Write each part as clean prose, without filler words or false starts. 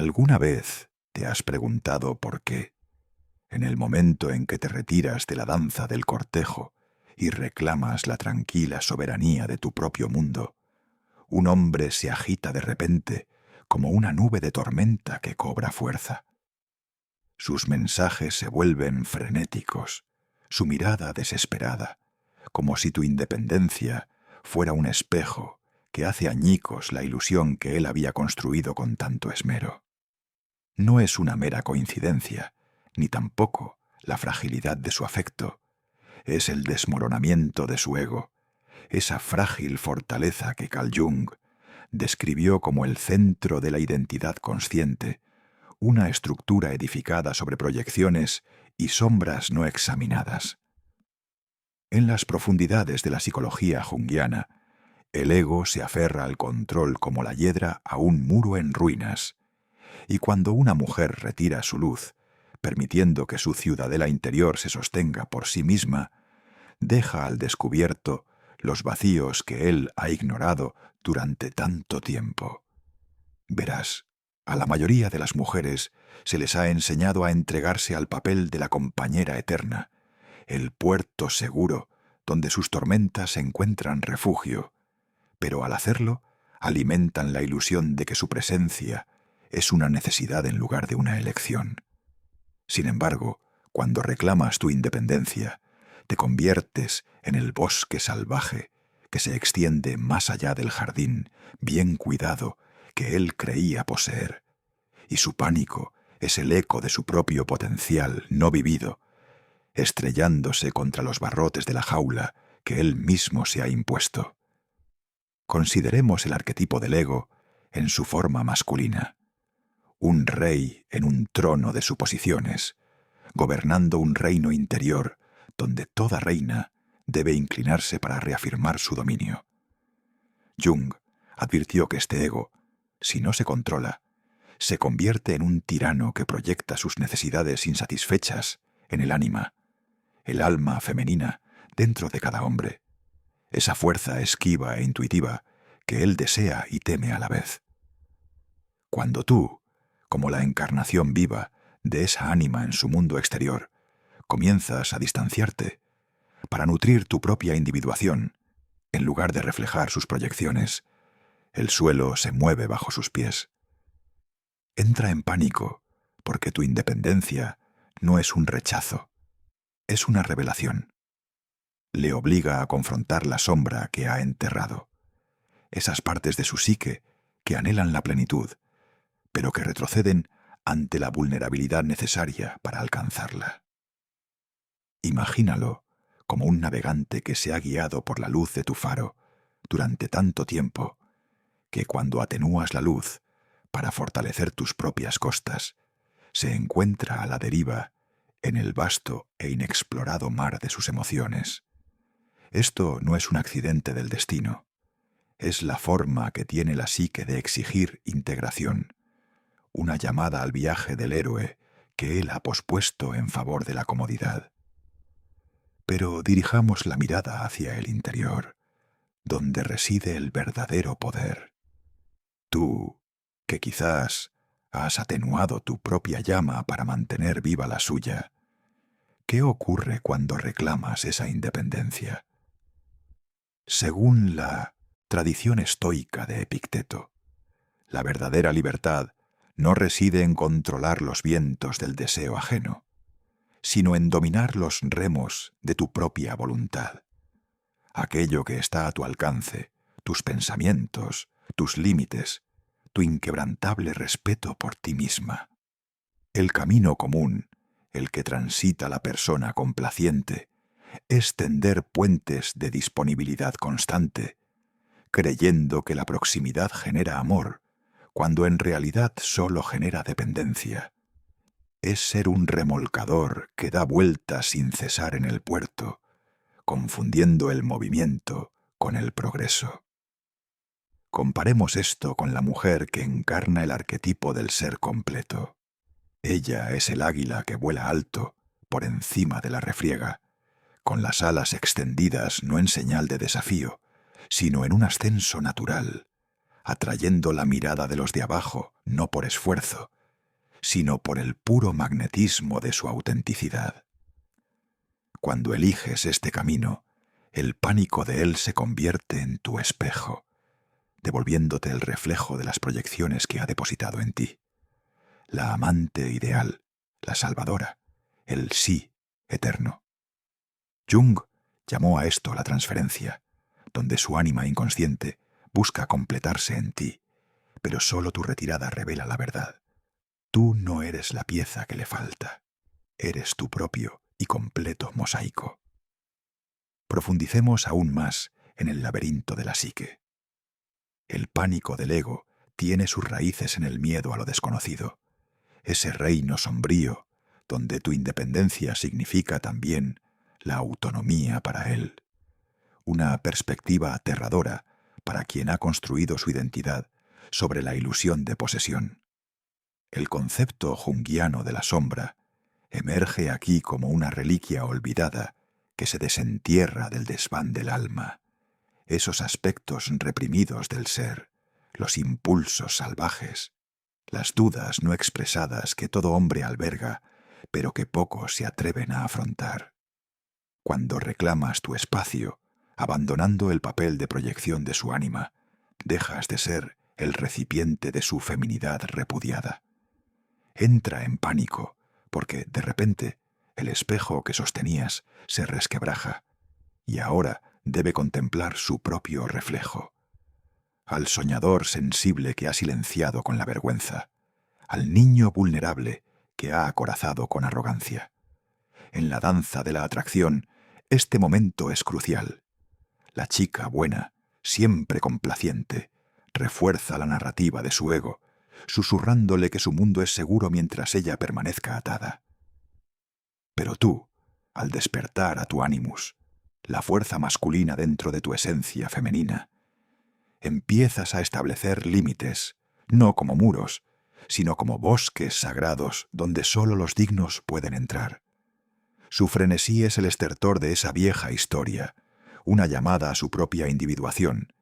¿Alguna vez te has preguntado por qué, en el momento en que te retiras de la danza del cortejo y reclamas la tranquila soberanía de tu propio mundo, un hombre se agita de repente como una nube de tormenta que cobra fuerza? Sus mensajes se vuelven frenéticos, su mirada desesperada, como si tu independencia fuera un espejo que hace añicos la ilusión que él había construido con tanto esmero. No es una mera coincidencia, ni tampoco la fragilidad de su afecto. Es el desmoronamiento de su ego, esa frágil fortaleza que Carl Jung describió como el centro de la identidad consciente, una estructura edificada sobre proyecciones y sombras no examinadas. En las profundidades de la psicología junguiana, el ego se aferra al control como la hiedra a un muro en ruinas, y cuando una mujer retira su luz, permitiendo que su ciudadela interior se sostenga por sí misma, deja al descubierto los vacíos que él ha ignorado durante tanto tiempo. Verás, a la mayoría de las mujeres se les ha enseñado a entregarse al papel de la compañera eterna, el puerto seguro donde sus tormentas encuentran refugio, pero al hacerlo alimentan la ilusión de que su presencia es una necesidad en lugar de una elección. Sin embargo, cuando reclamas tu independencia, te conviertes en el bosque salvaje que se extiende más allá del jardín bien cuidado que él creía poseer, y su pánico es el eco de su propio potencial no vivido, estrellándose contra los barrotes de la jaula que él mismo se ha impuesto. Consideremos el arquetipo del ego en su forma masculina, un rey en un trono de suposiciones, gobernando un reino interior donde toda reina debe inclinarse para reafirmar su dominio. Jung advirtió que este ego, si no se controla, se convierte en un tirano que proyecta sus necesidades insatisfechas en el ánima, el alma femenina dentro de cada hombre, esa fuerza esquiva e intuitiva que él desea y teme a la vez. Cuando tú, como la encarnación viva de esa ánima en su mundo exterior, comienzas a distanciarte para nutrir tu propia individuación, en lugar de reflejar sus proyecciones, el suelo se mueve bajo sus pies. Entra en pánico porque tu independencia no es un rechazo, es una revelación. Le obliga a confrontar la sombra que ha enterrado, esas partes de su psique que anhelan la plenitud, pero que retroceden ante la vulnerabilidad necesaria para alcanzarla. Imagínalo como un navegante que se ha guiado por la luz de tu faro durante tanto tiempo, que cuando atenúas la luz para fortalecer tus propias costas, se encuentra a la deriva en el vasto e inexplorado mar de sus emociones. Esto no es un accidente del destino, es la forma que tiene la psique de exigir integración, una llamada al viaje del héroe que él ha pospuesto en favor de la comodidad. Pero dirijamos la mirada hacia el interior, donde reside el verdadero poder. Tú, que quizás has atenuado tu propia llama para mantener viva la suya, ¿qué ocurre cuando reclamas esa independencia? Según la tradición estoica de Epicteto, la verdadera libertad no reside en controlar los vientos del deseo ajeno, sino en dominar los remos de tu propia voluntad. Aquello que está a tu alcance, tus pensamientos, tus límites, tu inquebrantable respeto por ti misma. El camino común, el que transita la persona complaciente, es tender puentes de disponibilidad constante, creyendo que la proximidad genera amor, cuando en realidad solo genera dependencia. Es ser un remolcador que da vueltas sin cesar en el puerto, confundiendo el movimiento con el progreso. Comparemos esto con la mujer que encarna el arquetipo del ser completo. Ella es el águila que vuela alto, por encima de la refriega, con las alas extendidas no en señal de desafío, sino en un ascenso natural, atrayendo la mirada de los de abajo, no por esfuerzo, sino por el puro magnetismo de su autenticidad. Cuando eliges este camino, el pánico de él se convierte en tu espejo, devolviéndote el reflejo de las proyecciones que ha depositado en ti. La amante ideal, la salvadora, el sí eterno. Jung llamó a esto la transferencia, donde su ánima inconsciente busca completarse en ti, pero solo tu retirada revela la verdad. Tú no eres la pieza que le falta, eres tu propio y completo mosaico. Profundicemos aún más en el laberinto de la psique. El pánico del ego tiene sus raíces en el miedo a lo desconocido, ese reino sombrío donde tu independencia significa también la autonomía para él, una perspectiva aterradora para quien ha construido su identidad sobre la ilusión de posesión. El concepto junguiano de la sombra emerge aquí como una reliquia olvidada que se desentierra del desván del alma, esos aspectos reprimidos del ser, los impulsos salvajes, las dudas no expresadas que todo hombre alberga, pero que pocos se atreven a afrontar. Cuando reclamas tu espacio, abandonando el papel de proyección de su ánima, dejas de ser el recipiente de su feminidad repudiada. Entra en pánico, porque, de repente, el espejo que sostenías se resquebraja, y ahora debe contemplar su propio reflejo. Al soñador sensible que ha silenciado con la vergüenza, al niño vulnerable que ha acorazado con arrogancia. En la danza de la atracción, este momento es crucial. La chica buena, siempre complaciente, refuerza la narrativa de su ego, susurrándole que su mundo es seguro mientras ella permanezca atada. Pero tú, al despertar a tu ánimus, la fuerza masculina dentro de tu esencia femenina, empiezas a establecer límites, no como muros, sino como bosques sagrados donde solo los dignos pueden entrar. Su frenesí es el estertor de esa vieja historia, una llamada a su propia individuación,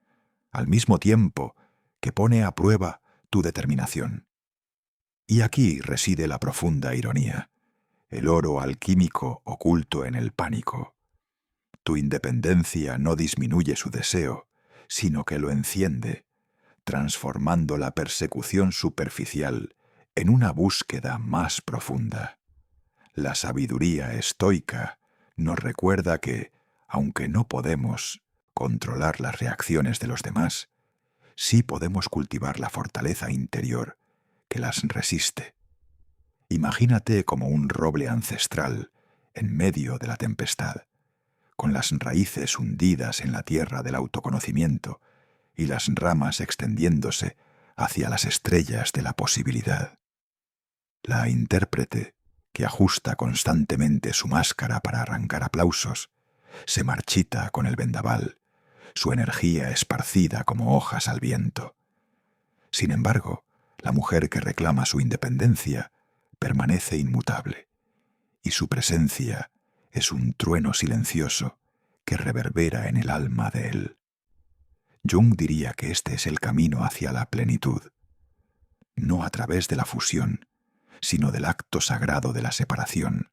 al mismo tiempo que pone a prueba tu determinación. Y aquí reside la profunda ironía, el oro alquímico oculto en el pánico. Tu independencia no disminuye su deseo, sino que lo enciende, transformando la persecución superficial en una búsqueda más profunda. La sabiduría estoica nos recuerda que, aunque no podemos controlar las reacciones de los demás, sí podemos cultivar la fortaleza interior que las resiste. Imagínate como un roble ancestral en medio de la tempestad, con las raíces hundidas en la tierra del autoconocimiento y las ramas extendiéndose hacia las estrellas de la posibilidad. La intérprete, que ajusta constantemente su máscara para arrancar aplausos, se marchita con el vendaval, su energía esparcida como hojas al viento. Sin embargo, la mujer que reclama su independencia permanece inmutable, y su presencia es un trueno silencioso que reverbera en el alma de él. Jung diría que este es el camino hacia la plenitud, no a través de la fusión, sino del acto sagrado de la separación,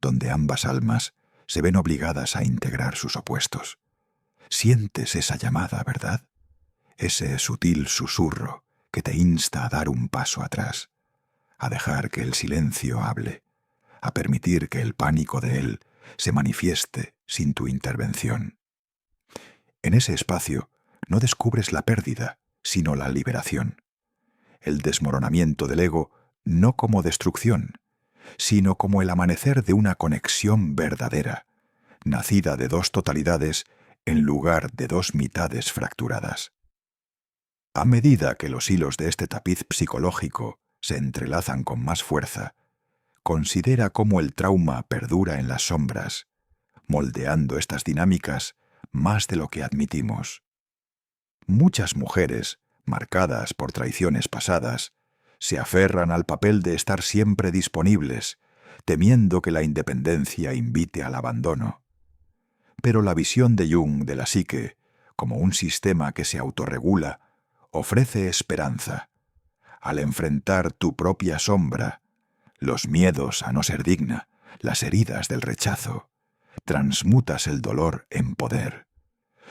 donde ambas almas se ven obligadas a integrar sus opuestos. Sientes esa llamada, ¿verdad? Ese sutil susurro que te insta a dar un paso atrás, a dejar que el silencio hable, a permitir que el pánico de él se manifieste sin tu intervención. En ese espacio no descubres la pérdida, sino la liberación. El desmoronamiento del ego no como destrucción, sino como el amanecer de una conexión verdadera, nacida de dos totalidades en lugar de dos mitades fracturadas. A medida que los hilos de este tapiz psicológico se entrelazan con más fuerza, considera cómo el trauma perdura en las sombras, moldeando estas dinámicas más de lo que admitimos. Muchas mujeres, marcadas por traiciones pasadas, se aferran al papel de estar siempre disponibles, temiendo que la independencia invite al abandono. Pero la visión de Jung de la psique, como un sistema que se autorregula, ofrece esperanza. Al enfrentar tu propia sombra, los miedos a no ser digna, las heridas del rechazo, transmutas el dolor en poder.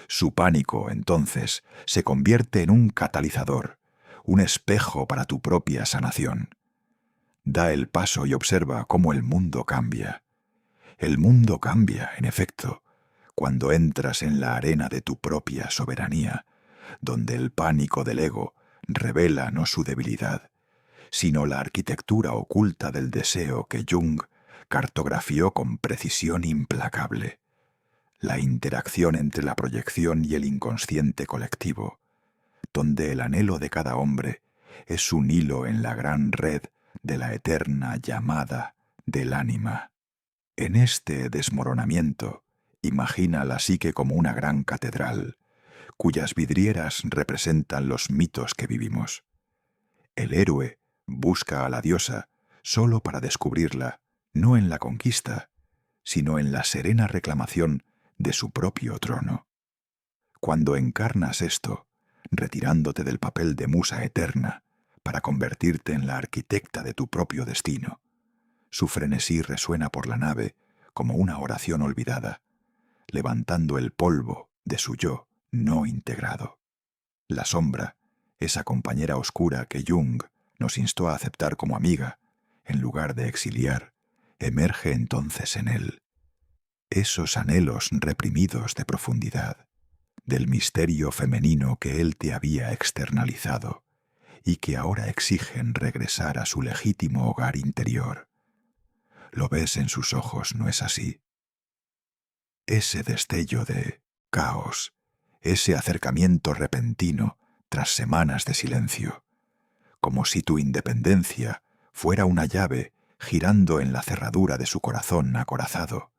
Su pánico, entonces, se convierte en un catalizador, un espejo para tu propia sanación. Da el paso y observa cómo el mundo cambia. El mundo cambia, en efecto, cuando entras en la arena de tu propia soberanía, donde el pánico del ego revela no su debilidad, sino la arquitectura oculta del deseo que Jung cartografió con precisión implacable, la interacción entre la proyección y el inconsciente colectivo, donde el anhelo de cada hombre es un hilo en la gran red de la eterna llamada del ánima. En este desmoronamiento, imagina la psique como una gran catedral, cuyas vidrieras representan los mitos que vivimos. El héroe busca a la diosa solo para descubrirla, no en la conquista, sino en la serena reclamación de su propio trono. Cuando encarnas esto, retirándote del papel de musa eterna para convertirte en la arquitecta de tu propio destino, su frenesí resuena por la nave como una oración olvidada, levantando el polvo de su yo no integrado. La sombra, esa compañera oscura que Jung nos instó a aceptar como amiga, en lugar de exiliar, emerge entonces en él. Esos anhelos reprimidos de profundidad, del misterio femenino que él te había externalizado y que ahora exigen regresar a su legítimo hogar interior. Lo ves en sus ojos, ¿no es así? Ese destello de caos, ese acercamiento repentino tras semanas de silencio, como si tu independencia fuera una llave girando en la cerradura de su corazón acorazado,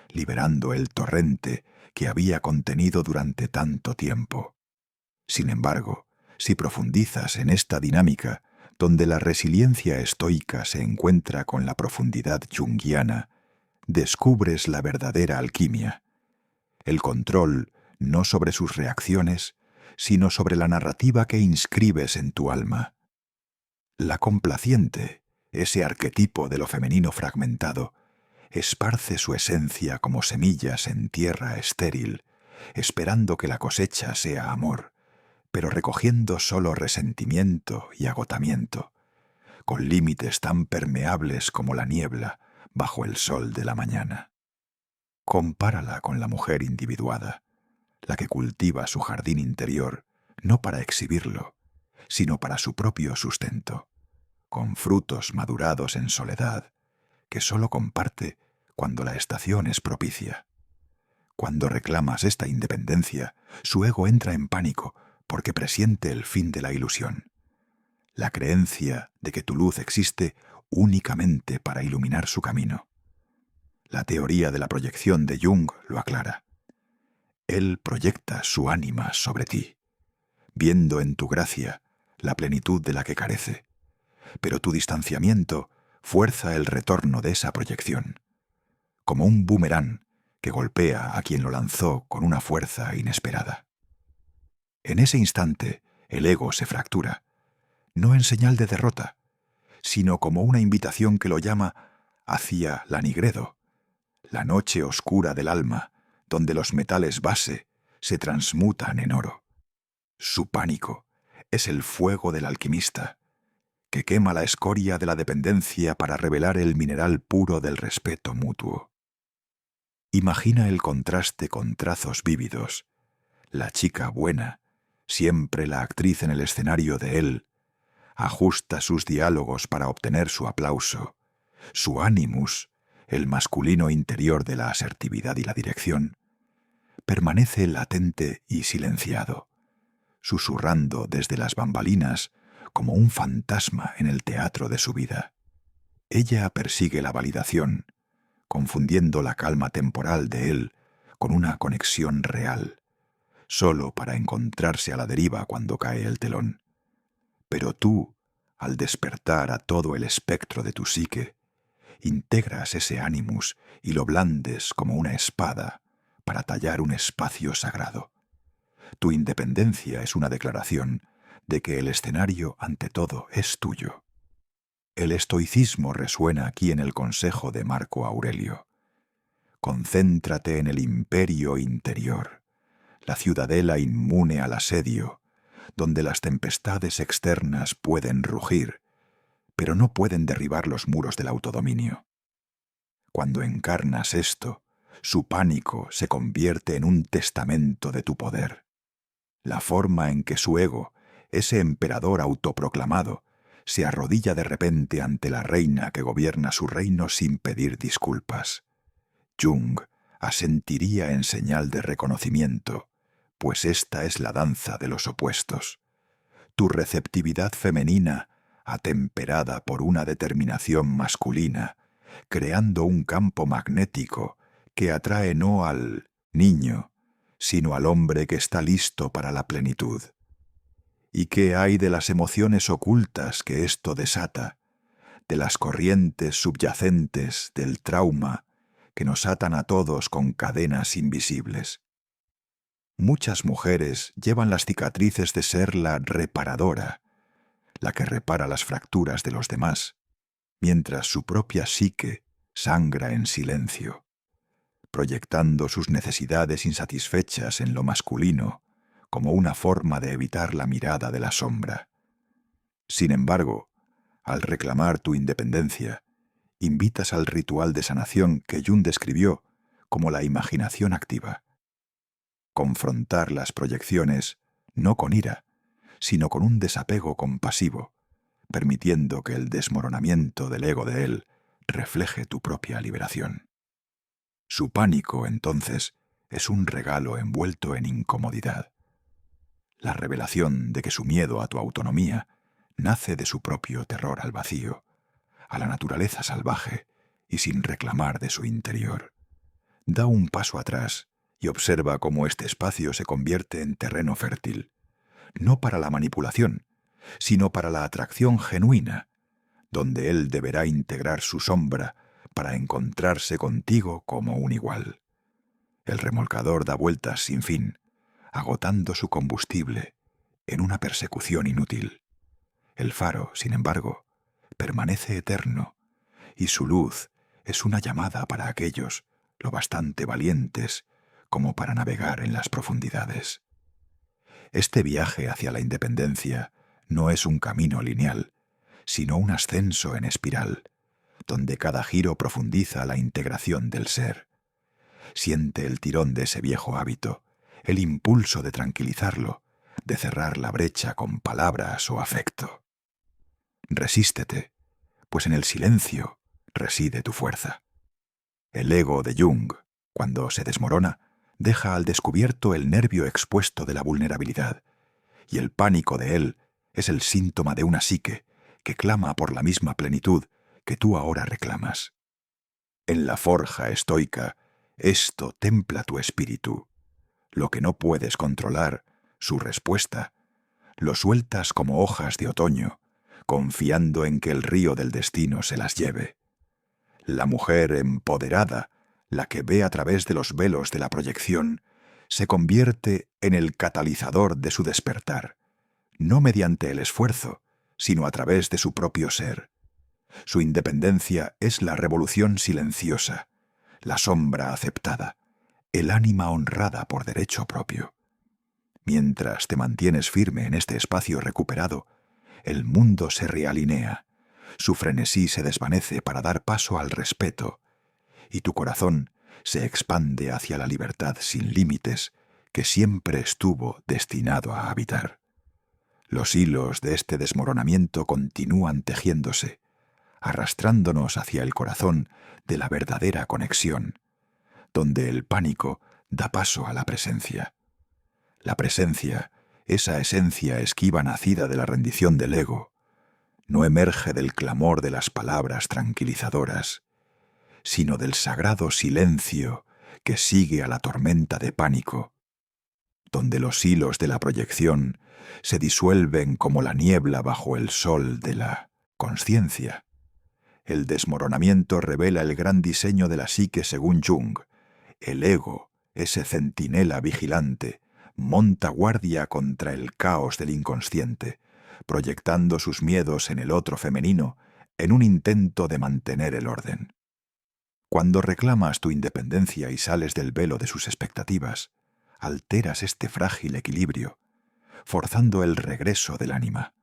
liberando el torrente que había contenido durante tanto tiempo. Sin embargo, si profundizas en esta dinámica, donde la resiliencia estoica se encuentra con la profundidad junguiana, descubres la verdadera alquimia, el control no sobre sus reacciones, sino sobre la narrativa que inscribes en tu alma. La complaciente, ese arquetipo de lo femenino fragmentado, esparce su esencia como semillas en tierra estéril, esperando que la cosecha sea amor, pero recogiendo solo resentimiento y agotamiento, con límites tan permeables como la niebla bajo el sol de la mañana. Compárala con la mujer individuada, la que cultiva su jardín interior no para exhibirlo, sino para su propio sustento, con frutos madurados en soledad, que sólo comparte cuando la estación es propicia. Cuando reclamas esta independencia, su ego entra en pánico porque presiente el fin de la ilusión, la creencia de que tu luz existe únicamente para iluminar su camino. La teoría de la proyección de Jung lo aclara. Él proyecta su ánima sobre ti, viendo en tu gracia la plenitud de la que carece, pero tu distanciamiento fuerza el retorno de esa proyección, como un boomerang que golpea a quien lo lanzó con una fuerza inesperada. En ese instante, el ego se fractura, no en señal de derrota, sino como una invitación que lo llama hacia la nigredo, la noche oscura del alma, donde los metales base se transmutan en oro. Su pánico es el fuego del alquimista, que quema la escoria de la dependencia para revelar el mineral puro del respeto mutuo. Imagina el contraste con trazos vívidos, la chica buena, siempre la actriz en el escenario de él, ajusta sus diálogos para obtener su aplauso, su animus, el masculino interior de la asertividad y la dirección, permanece latente y silenciado, susurrando desde las bambalinas como un fantasma en el teatro de su vida. Ella persigue la validación, confundiendo la calma temporal de él con una conexión real, solo para encontrarse a la deriva cuando cae el telón. Pero tú, al despertar a todo el espectro de tu psique, integras ese animus y lo blandes como una espada para tallar un espacio sagrado. Tu independencia es una declaración de que el escenario, ante todo, es tuyo. El estoicismo resuena aquí en el consejo de Marco Aurelio. Concéntrate en el imperio interior, la ciudadela inmune al asedio, donde las tempestades externas pueden rugir, pero no pueden derribar los muros del autodominio. Cuando encarnas esto, su pánico se convierte en un testamento de tu poder. La forma en que su ego, ese emperador autoproclamado, se arrodilla de repente ante la reina que gobierna su reino sin pedir disculpas. Jung asentiría en señal de reconocimiento, pues esta es la danza de los opuestos. Tu receptividad femenina, atemperada por una determinación masculina, creando un campo magnético que atrae no al niño, sino al hombre que está listo para la plenitud. ¿Y qué hay de las emociones ocultas que esto desata, de las corrientes subyacentes del trauma que nos atan a todos con cadenas invisibles? Muchas mujeres llevan las cicatrices de ser la reparadora, la que repara las fracturas de los demás, mientras su propia psique sangra en silencio, proyectando sus necesidades insatisfechas en lo masculino como una forma de evitar la mirada de la sombra. Sin embargo, al reclamar tu independencia, invitas al ritual de sanación que Jung describió como la imaginación activa. Confrontar las proyecciones no con ira, sino con un desapego compasivo, permitiendo que el desmoronamiento del ego de él refleje tu propia liberación. Su pánico, entonces, es un regalo envuelto en incomodidad. La revelación de que su miedo a tu autonomía nace de su propio terror al vacío, a la naturaleza salvaje y sin reclamar de su interior. Da un paso atrás y observa cómo este espacio se convierte en terreno fértil, no para la manipulación, sino para la atracción genuina, donde él deberá integrar su sombra para encontrarse contigo como un igual. El remolcador da vueltas sin fin, agotando su combustible en una persecución inútil. El faro, sin embargo, permanece eterno, y su luz es una llamada para aquellos lo bastante valientes como para navegar en las profundidades. Este viaje hacia la independencia no es un camino lineal, sino un ascenso en espiral, donde cada giro profundiza la integración del ser. Siente el tirón de ese viejo hábito, el impulso de tranquilizarlo, de cerrar la brecha con palabras o afecto. Resístete, pues en el silencio reside tu fuerza. El ego de Jung, cuando se desmorona, deja al descubierto el nervio expuesto de la vulnerabilidad, y el pánico de él es el síntoma de una psique que clama por la misma plenitud que tú ahora reclamas. En la forja estoica, esto templa tu espíritu. Lo que no puedes controlar, su respuesta, lo sueltas como hojas de otoño, confiando en que el río del destino se las lleve. La mujer empoderada, la que ve a través de los velos de la proyección, se convierte en el catalizador de su despertar, no mediante el esfuerzo, sino a través de su propio ser. Su independencia es la revolución silenciosa, la sombra aceptada, el ánima honrada por derecho propio. Mientras te mantienes firme en este espacio recuperado, el mundo se realinea, su frenesí se desvanece para dar paso al respeto, y tu corazón se expande hacia la libertad sin límites que siempre estuvo destinado a habitar. Los hilos de este desmoronamiento continúan tejiéndose, arrastrándonos hacia el corazón de la verdadera conexión, donde el pánico da paso a la presencia. La presencia, esa esencia esquiva nacida de la rendición del ego, no emerge del clamor de las palabras tranquilizadoras, sino del sagrado silencio que sigue a la tormenta de pánico, donde los hilos de la proyección se disuelven como la niebla bajo el sol de la consciencia. El desmoronamiento revela el gran diseño de la psique según Jung. El ego, ese centinela vigilante, monta guardia contra el caos del inconsciente, proyectando sus miedos en el otro femenino en un intento de mantener el orden. Cuando reclamas tu independencia y sales del velo de sus expectativas, alteras este frágil equilibrio, forzando el regreso del ánima,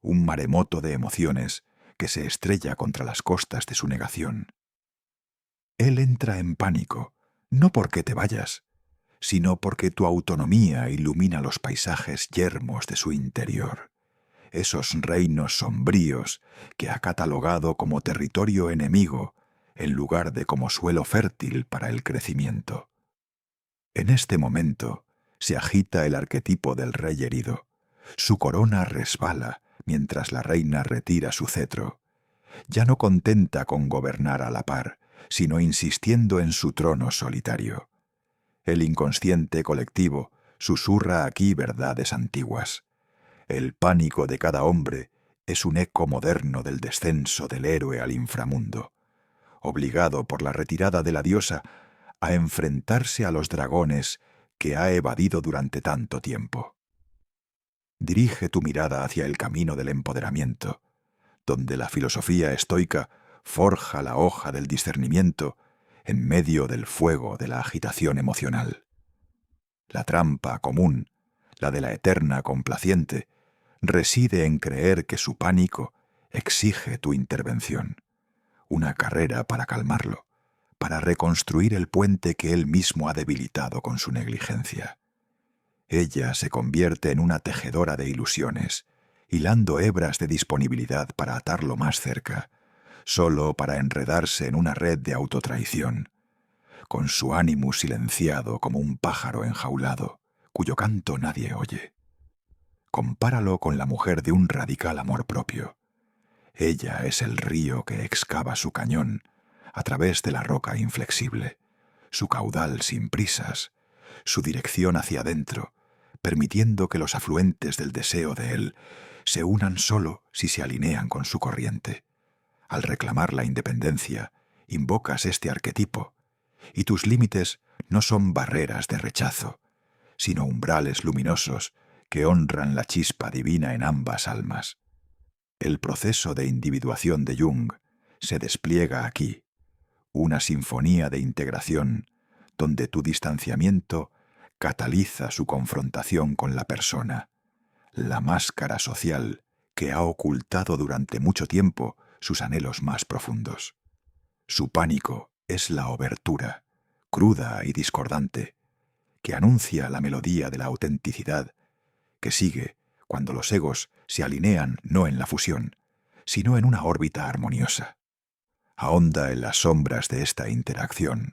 un maremoto de emociones que se estrella contra las costas de su negación. Él entra en pánico, no porque te vayas, sino porque tu autonomía ilumina los paisajes yermos de su interior, esos reinos sombríos que ha catalogado como territorio enemigo en lugar de como suelo fértil para el crecimiento. En este momento se agita el arquetipo del rey herido. Su corona resbala mientras la reina retira su cetro, ya no contenta con gobernar a la par, sino insistiendo en su trono solitario. El inconsciente colectivo susurra aquí verdades antiguas. El pánico de cada hombre es un eco moderno del descenso del héroe al inframundo, obligado por la retirada de la diosa a enfrentarse a los dragones que ha evadido durante tanto tiempo. Dirige tu mirada hacia el camino del empoderamiento, donde la filosofía estoica forja la hoja del discernimiento en medio del fuego de la agitación emocional. La trampa común, la de la eterna complaciente, reside en creer que su pánico exige tu intervención, una carrera para calmarlo, para reconstruir el puente que él mismo ha debilitado con su negligencia. Ella se convierte en una tejedora de ilusiones, hilando hebras de disponibilidad para atarlo más cerca, solo para enredarse en una red de autotraición, con su ánimo silenciado como un pájaro enjaulado, cuyo canto nadie oye. Compáralo con la mujer de un radical amor propio. Ella es el río que excava su cañón a través de la roca inflexible, su caudal sin prisas, su dirección hacia adentro, permitiendo que los afluentes del deseo de él se unan solo si se alinean con su corriente. Al reclamar la independencia, invocas este arquetipo, y tus límites no son barreras de rechazo, sino umbrales luminosos que honran la chispa divina en ambas almas. El proceso de individuación de Jung se despliega aquí, una sinfonía de integración donde tu distanciamiento cataliza su confrontación con la persona, la máscara social que ha ocultado durante mucho tiempo sus anhelos más profundos. Su pánico es la obertura, cruda y discordante, que anuncia la melodía de la autenticidad, que sigue cuando los egos se alinean no en la fusión, sino en una órbita armoniosa. Ahonda en las sombras de esta interacción,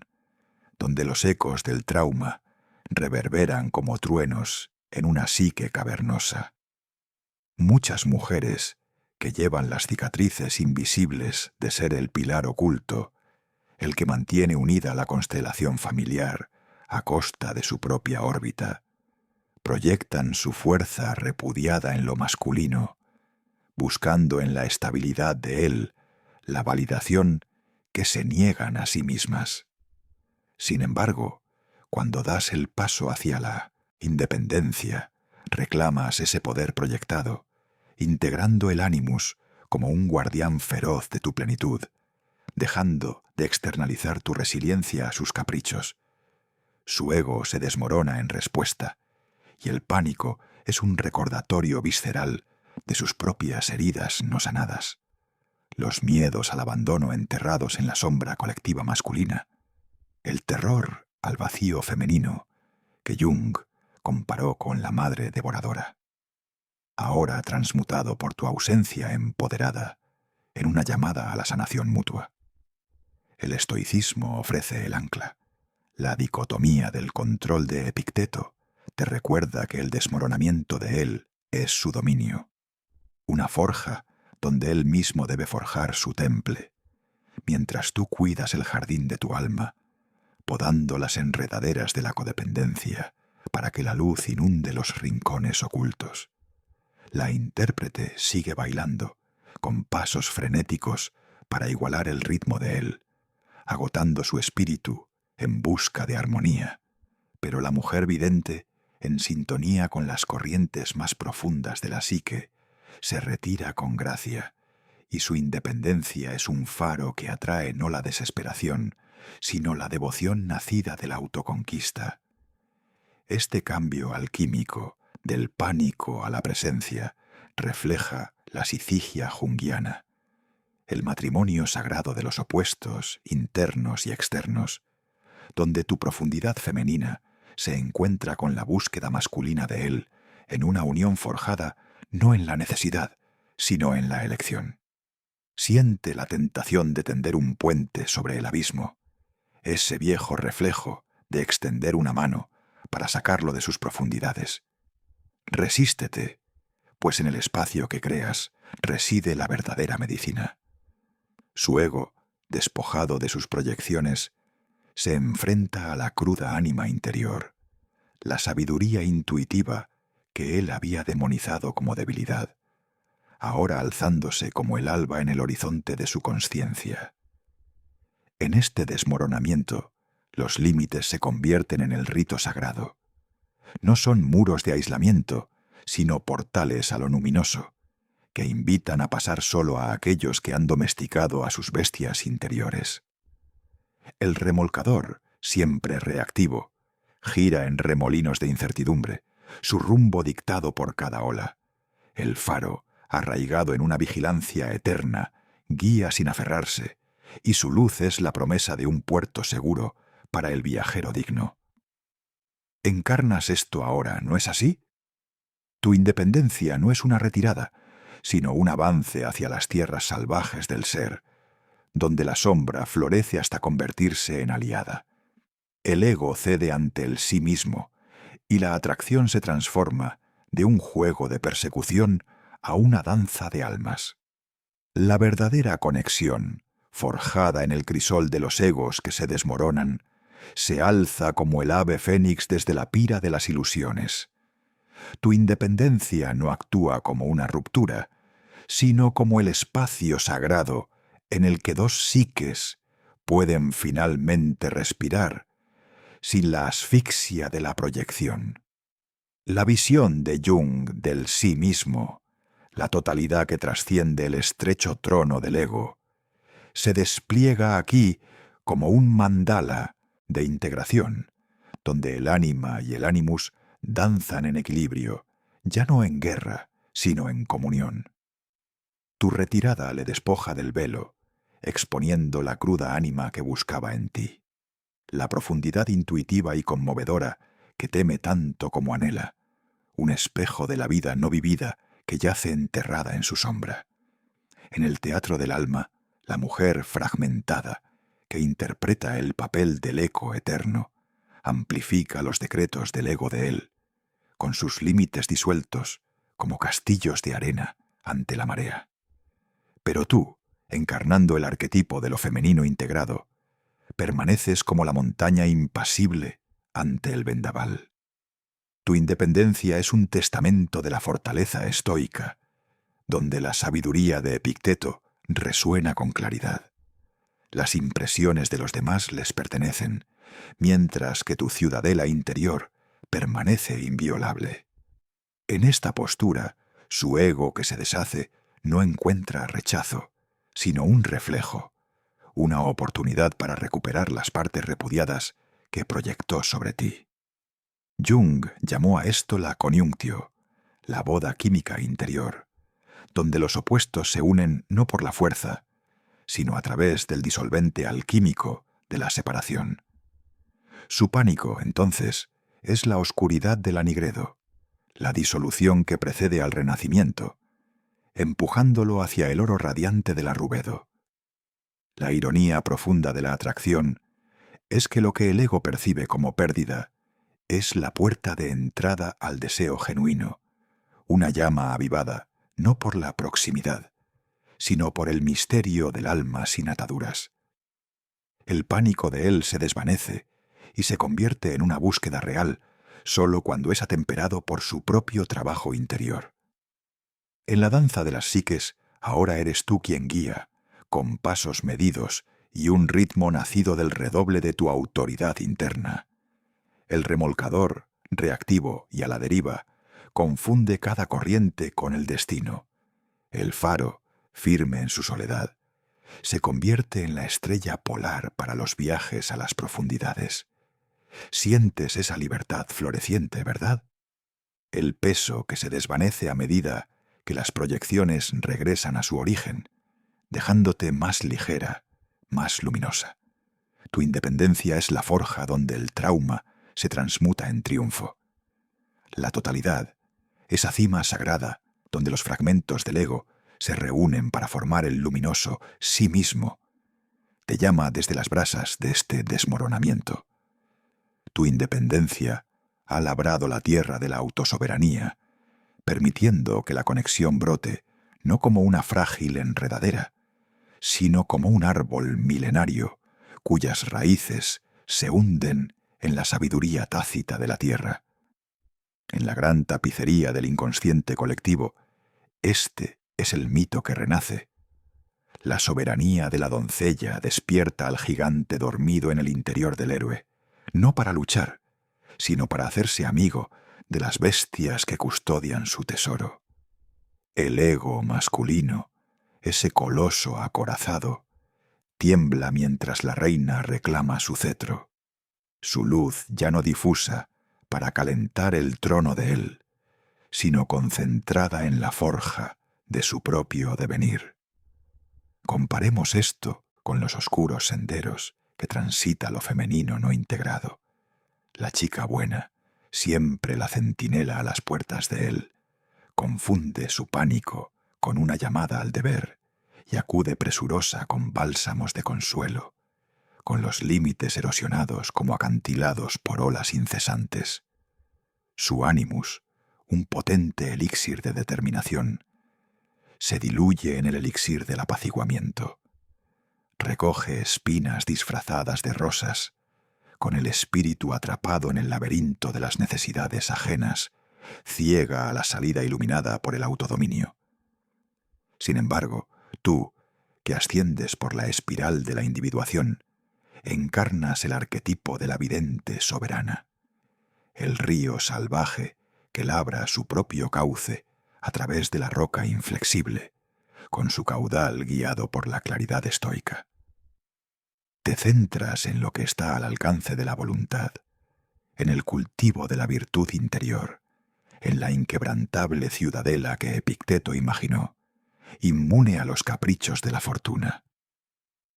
donde los ecos del trauma reverberan como truenos en una psique cavernosa. Muchas mujeres que llevan las cicatrices invisibles de ser el pilar oculto, el que mantiene unida la constelación familiar a costa de su propia órbita, proyectan su fuerza repudiada en lo masculino, buscando en la estabilidad de él la validación que se niegan a sí mismas. Sin embargo, cuando das el paso hacia la independencia, reclamas ese poder proyectado, integrando el ánimus como un guardián feroz de tu plenitud, dejando de externalizar tu resiliencia a sus caprichos. Su ego se desmorona en respuesta, y el pánico es un recordatorio visceral de sus propias heridas no sanadas, los miedos al abandono enterrados en la sombra colectiva masculina, el terror al vacío femenino que Jung comparó con la madre devoradora, ahora transmutado por tu ausencia empoderada en una llamada a la sanación mutua. El estoicismo ofrece el ancla. La dicotomía del control de Epicteto te recuerda que el desmoronamiento de él es su dominio, una forja donde él mismo debe forjar su temple, mientras tú cuidas el jardín de tu alma, podando las enredaderas de la codependencia para que la luz inunde los rincones ocultos. La intérprete sigue bailando, con pasos frenéticos para igualar el ritmo de él, agotando su espíritu en busca de armonía, pero la mujer vidente en sintonía con las corrientes más profundas de la psique, se retira con gracia, y su independencia es un faro que atrae no la desesperación, sino la devoción nacida de la autoconquista. Este cambio alquímico, del pánico a la presencia, refleja la psiquigia junguiana, el matrimonio sagrado de los opuestos, internos y externos, donde tu profundidad femenina se encuentra con la búsqueda masculina de él, en una unión forjada no en la necesidad, sino en la elección. Siente la tentación de tender un puente sobre el abismo, ese viejo reflejo de extender una mano para sacarlo de sus profundidades. Resístete, pues en el espacio que creas reside la verdadera medicina. Su ego, despojado de sus proyecciones, se enfrenta a la cruda ánima interior, la sabiduría intuitiva que él había demonizado como debilidad, ahora alzándose como el alba en el horizonte de su consciencia. En este desmoronamiento, los límites se convierten en el rito sagrado. No son muros de aislamiento, sino portales a lo luminoso, que invitan a pasar solo a aquellos que han domesticado a sus bestias interiores. El remolcador, siempre reactivo, gira en remolinos de incertidumbre, su rumbo dictado por cada ola. El faro, arraigado en una vigilancia eterna, guía sin aferrarse, y su luz es la promesa de un puerto seguro para el viajero digno. ¿Encarnas esto ahora, no es así? Tu independencia no es una retirada, sino un avance hacia las tierras salvajes del ser, donde la sombra florece hasta convertirse en aliada. El ego cede ante el sí mismo, y la atracción se transforma de un juego de persecución a una danza de almas. La verdadera conexión, forjada en el crisol de los egos que se desmoronan, se alza como el ave fénix desde la pira de las ilusiones. Tu independencia no actúa como una ruptura, sino como el espacio sagrado en el que dos psiques pueden finalmente respirar sin la asfixia de la proyección. La visión de Jung del sí mismo, la totalidad que trasciende el estrecho trono del ego, se despliega aquí como un mandala de integración, donde el ánima y el animus danzan en equilibrio, ya no en guerra, sino en comunión. Tu retirada le despoja del velo, exponiendo la cruda ánima que buscaba en ti, la profundidad intuitiva y conmovedora que teme tanto como anhela, un espejo de la vida no vivida que yace enterrada en su sombra. En el teatro del alma, la mujer fragmentada, que interpreta el papel del eco eterno, amplifica los decretos del ego de él, con sus límites disueltos como castillos de arena ante la marea. Pero tú, encarnando el arquetipo de lo femenino integrado, permaneces como la montaña impasible ante el vendaval. Tu independencia es un testamento de la fortaleza estoica, donde la sabiduría de Epicteto resuena con claridad. Las impresiones de los demás les pertenecen, mientras que tu ciudadela interior permanece inviolable. En esta postura, su ego que se deshace no encuentra rechazo, sino un reflejo, una oportunidad para recuperar las partes repudiadas que proyectó sobre ti. Jung llamó a esto la coniunctio, la boda química interior, donde los opuestos se unen no por la fuerza, sino a través del disolvente alquímico de la separación. Su pánico, entonces, es la oscuridad del anigredo, la disolución que precede al renacimiento, empujándolo hacia el oro radiante del arrubedo. La ironía profunda de la atracción es que lo que el ego percibe como pérdida es la puerta de entrada al deseo genuino, una llama avivada, no por la proximidad, sino por el misterio del alma sin ataduras. El pánico de él se desvanece y se convierte en una búsqueda real solo cuando es atemperado por su propio trabajo interior. En la danza de las psiques, ahora eres tú quien guía, con pasos medidos y un ritmo nacido del redoble de tu autoridad interna. El remolcador, Reactivo y a la deriva, confunde cada corriente con el destino. El faro, firme en su soledad, se convierte en la estrella polar para los viajes a las profundidades. Sientes esa libertad floreciente, ¿verdad? El peso que se desvanece a medida que las proyecciones regresan a su origen, dejándote más ligera, más luminosa. Tu independencia es la forja donde el trauma se transmuta en triunfo. La totalidad, esa cima sagrada donde los fragmentos del ego se reúnen para formar el luminoso sí mismo, te llama desde las brasas de este desmoronamiento. Tu independencia ha labrado la tierra de la autosoberanía, permitiendo que la conexión brote no como una frágil enredadera, sino como un árbol milenario cuyas raíces se hunden en la sabiduría tácita de la tierra. En la gran tapicería del inconsciente colectivo, este es el mito que renace. La soberanía de la doncella despierta al gigante dormido en el interior del héroe, no para luchar, sino para hacerse amigo de las bestias que custodian su tesoro. El ego masculino, ese coloso acorazado, tiembla mientras la reina reclama su cetro. Su luz ya no difusa para calentar el trono de él, sino concentrada en la forja de su propio devenir. Comparemos esto con los oscuros senderos que transita lo femenino no integrado. La chica buena, siempre la centinela a las puertas de él, confunde su pánico con una llamada al deber y acude presurosa con bálsamos de consuelo, con los límites erosionados como acantilados por olas incesantes. Su ánimus, un potente elixir de determinación, se diluye en el elixir del apaciguamiento. Recoge espinas disfrazadas de rosas, con el espíritu atrapado en el laberinto de las necesidades ajenas, ciega a la salida iluminada por el autodominio. Sin embargo, tú, que asciendes por la espiral de la individuación, encarnas el arquetipo de la vidente soberana, el río salvaje que labra su propio cauce a través de la roca inflexible, con su caudal guiado por la claridad estoica. Te centras en lo que está al alcance de la voluntad, en el cultivo de la virtud interior, en la inquebrantable ciudadela que Epicteto imaginó, inmune a los caprichos de la fortuna.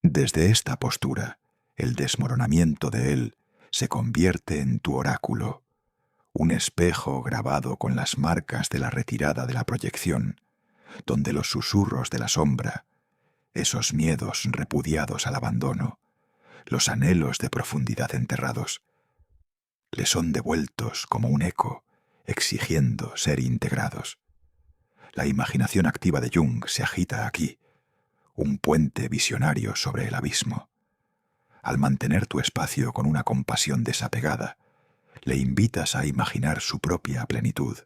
Desde esta postura, el desmoronamiento de él se convierte en tu oráculo, un espejo grabado con las marcas de la retirada de la proyección, donde los susurros de la sombra, esos miedos repudiados al abandono, los anhelos de profundidad enterrados, le son devueltos como un eco, exigiendo ser integrados. La imaginación activa de Jung se agita aquí, un puente visionario sobre el abismo. Al mantener tu espacio con una compasión desapegada, le invitas a imaginar su propia plenitud,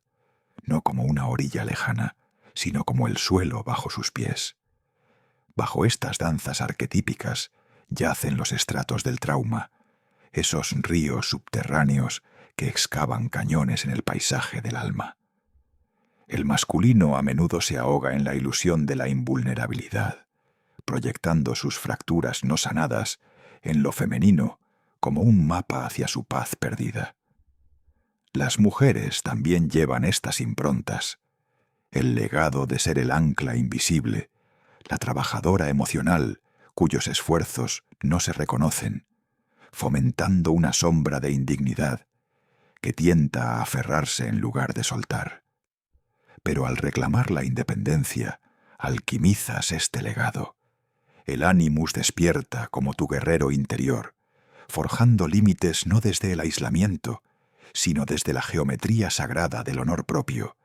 no como una orilla lejana, sino como el suelo bajo sus pies. Bajo estas danzas arquetípicas yacen los estratos del trauma, esos ríos subterráneos que excavan cañones en el paisaje del alma. El masculino a menudo se ahoga en la ilusión de la invulnerabilidad, proyectando sus fracturas no sanadas en lo femenino como un mapa hacia su paz perdida. Las mujeres también llevan estas improntas, el legado de ser el ancla invisible, la trabajadora emocional cuyos esfuerzos no se reconocen, fomentando una sombra de indignidad que tienta a aferrarse en lugar de soltar. Pero al reclamar la independencia, alquimizas este legado. El ánimus despierta como tu guerrero interior, forjando límites no desde el aislamiento, sino desde la geometría sagrada del honor propio,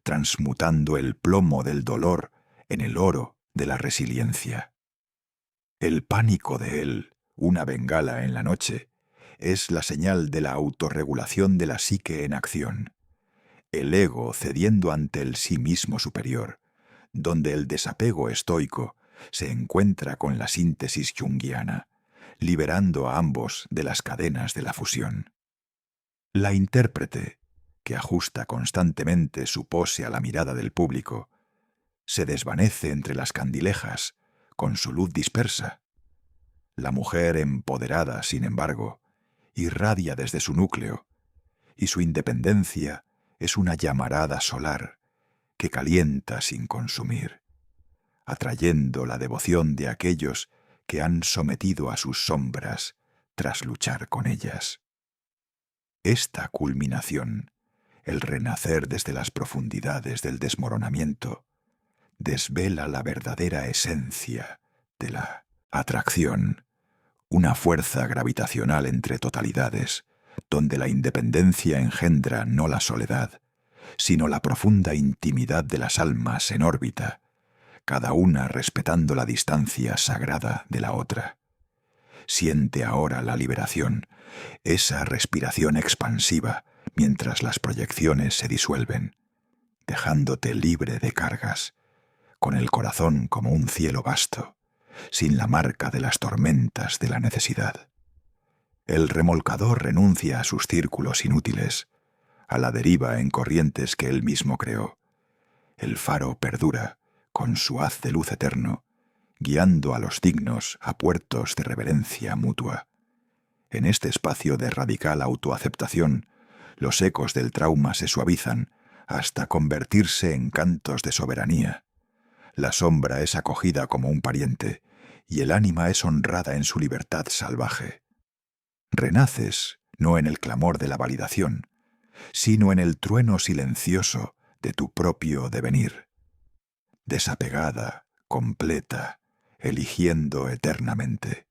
transmutando el plomo del dolor en el oro de la resiliencia. El pánico de él, una bengala en la noche, es la señal de la autorregulación de la psique en acción. El ego cediendo ante el sí mismo superior, donde el desapego estoico se encuentra con la síntesis junguiana, liberando a ambos de las cadenas de la fusión. La intérprete, que ajusta constantemente su pose a la mirada del público, se desvanece entre las candilejas, con su luz dispersa. La mujer empoderada, sin embargo, irradia desde su núcleo, y su independencia es una llamarada solar que calienta sin consumir, atrayendo la devoción de aquellos que han sometido a sus sombras tras luchar con ellas. Esta culminación, el renacer desde las profundidades del desmoronamiento, desvela la verdadera esencia de la atracción, una fuerza gravitacional entre totalidades, donde la independencia engendra no la soledad, sino la profunda intimidad de las almas en órbita, cada una respetando la distancia sagrada de la otra. Siente ahora la liberación, esa respiración expansiva, mientras las proyecciones se disuelven, dejándote libre de cargas, con el corazón como un cielo vasto, sin la marca de las tormentas de la necesidad. El remolcador renuncia a sus círculos inútiles, a la deriva en corrientes que él mismo creó. El faro perdura, con su haz de luz eterno, guiando a los dignos a puertos de reverencia mutua. En este espacio de radical autoaceptación, los ecos del trauma se suavizan hasta convertirse en cantos de soberanía. La sombra es acogida como un pariente, y el ánima es honrada en su libertad salvaje. Renaces no en el clamor de la validación, sino en el trueno silencioso de tu propio devenir. Desapegada, completa, eligiendo eternamente.